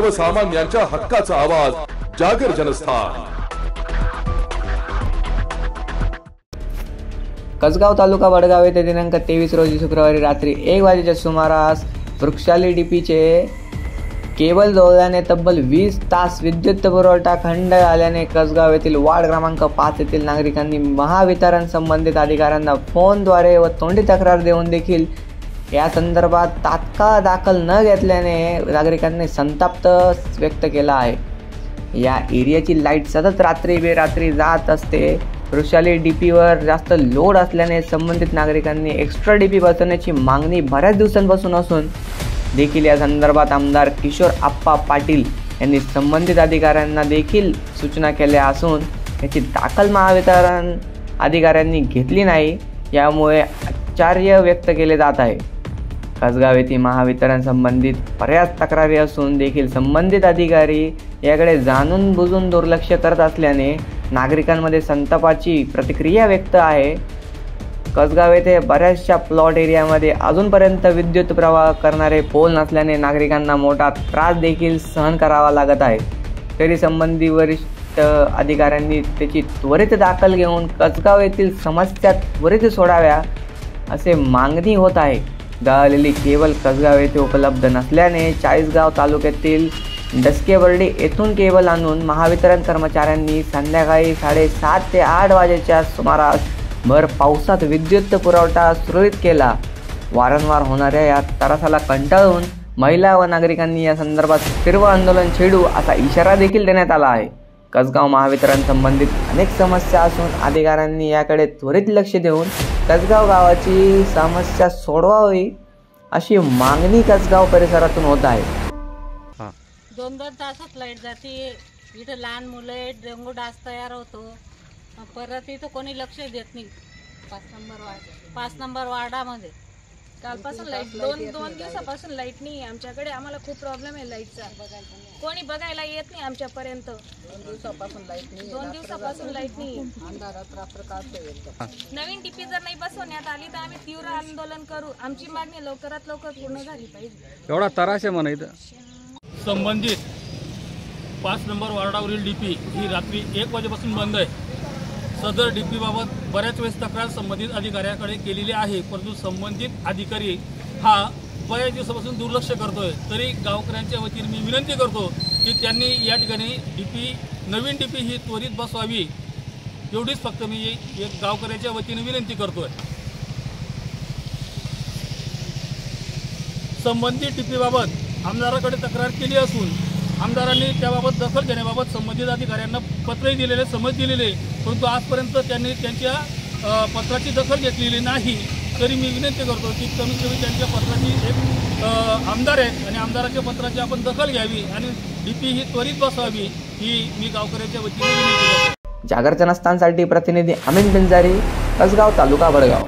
सर्वसामान्यांच्या हक्काचा आवाज जागर जनस्थान। कसगाव तालुका वडगाव येथे दिनांक 23 रोजी शुक्रवारी रात्री 1 वाजेच्या सुमारास वृक्षाली डीपीचे केबल जोडल्याने तब्बल 20 तास विद्युत पुरवठा खंड झाल्याने कसगाव येथील वार्ड क्रमांक 5 येथील नागरिकांनी महावितरण संबंधित अधिकाऱ्यांना फोनद्वारे व तोंडी तक्रार देऊन देखील या संदर्भात तात्काळ दाखल न घेतल्याने नागरिकांनी संताप व्यक्त केला आहे। या एरियाची लाईट सतत रात्री बेरात्री जात असते। वृक्षाली डीपीवर जास्त लोड असल्याने संबंधित नागरिकांनी एक्स्ट्रा डीपी बसवण्याची मागणी बऱ्याच दिवसांपासून असून देखील या संदर्भात आमदार किशोर आप्पा पाटील यांनी संबंधित अधिकाऱ्यांना देखील सूचना केल्या असून याची दाखल महावितरण अधिकाऱ्यांनी घेतली नाही, यामुळे आश्चर्य व्यक्त केले जात आहे। कसगाव येथे महावितरण संबंधित बऱ्याच तक्रारी असून देखील संबंधित अधिकारी याकडे जाणून बुजून दुर्लक्ष करत असल्याने नागरिकांमध्ये संतापाची प्रतिक्रिया व्यक्त आहे। कसगाव येथे बऱ्याचशा प्लॉट एरियामध्ये अजूनपर्यंत विद्युत प्रवाह करणारे पोल नसल्याने नागरिकांना मोठा त्रास देखील सहन करावा लागत आहे। तरी संबंधित वरिष्ठ अधिकाऱ्यांनी त्याची त्वरित दाखल घेऊन कसगाव येथील समस्या त्वरित सोडाव्या असे मागणी होत आहे। गळालेली केबल कसगाव येथे उपलब्ध नसल्याने चाळीसगाव तालुक्यातील डसकेबर्डी येथून केबल आणून महावितरण कर्मचाऱ्यांनी संध्याकाळी 7:30 ते 8 वाजेच्या सुमारास भर पावसात विद्युत पुरवठा सुरळीत केला। वारंवार होणाऱ्या या त्रासाला कंटाळून महिला व नागरिकांनी या संदर्भात तीव्र आंदोलन छेडू असा इशारा देखील देण्यात आला आहे। कसगाव महावितरण संबंधित अनेक समस्या असून अधिकाऱ्यांनी याकडे त्वरित लक्ष देऊन कसगाव गावाची समस्या सोडवावी अशी मागणी कसगाव परिसरातून होत आहे। 2-2 तासात लाईट जाते, इथं लहान मुलं आहेत, डेंगू डास तयार होतो, परत इथं कोणी लक्ष देत नाही। 5 नंबर वार्डामध्ये कालपासून लाईट दोन दिवसापासून लाईट नाही आमच्याकडे। आम्हाला खूप प्रॉब्लेम आहे लाईटचा, कोणी बघायला येत नाही आमच्यापर्यंत। 2 दिवसापासून लाईट नाही अंधारात रात्र काढतो। नवीन डीपी जर नाही बसवण्यात आली तर आम्ही तीव्र आंदोलन करू। आमची मागणी लवकरात लवकर पूर्ण झाली पाहिजे। एवढा त्रास आहे म्हणायचं। संबंधित 5 नंबर वार्डावरील डीपी ही रात्री 1 वाजेपासून बंद आहे। सदर डीपी बाबत बऱ्याच वेळेस तक्रार संबंधित अधिकाऱ्याकडे केलेली आहे, परंतु संबंधित अधिकारी हा बऱ्याच दिवसापासून दुर्लक्ष करतोय। तरी गावकऱ्यांच्या वतीने मी विनंती करतो की त्यांनी या ठिकाणी नवीन डीपी ही त्वरित बसवावी, एवढीच फक्त मी एक गावकऱ्याच्या वतीने विनंती करतोय। संबंधित डीपी बाबत आमदाराकडे तक्रार केली असून आमदारांनी त्याबाबत दखल घेण्याबाबत संबंधित अधिकाऱ्यांना पत्रही दिलेले, समज दिलेले, परंतु आजपर्यंत त्यांनी त्यांच्या पत्राची दखल घेतलेली नाही। तरी मी विनंती करतो की कमीत कमी त्यांच्या पत्राची एक आमदार आहेत आणि आमदाराच्या पत्राची आपण दखल घ्यावी आणि डीपी ही त्वरित बसवावी ही मी गावकऱ्याच्या वतीने विनंती करतो। जागर जनस्थानसाठी प्रतिनिधी अमिन बिंजारी, कसगाव तालुका वडगाव।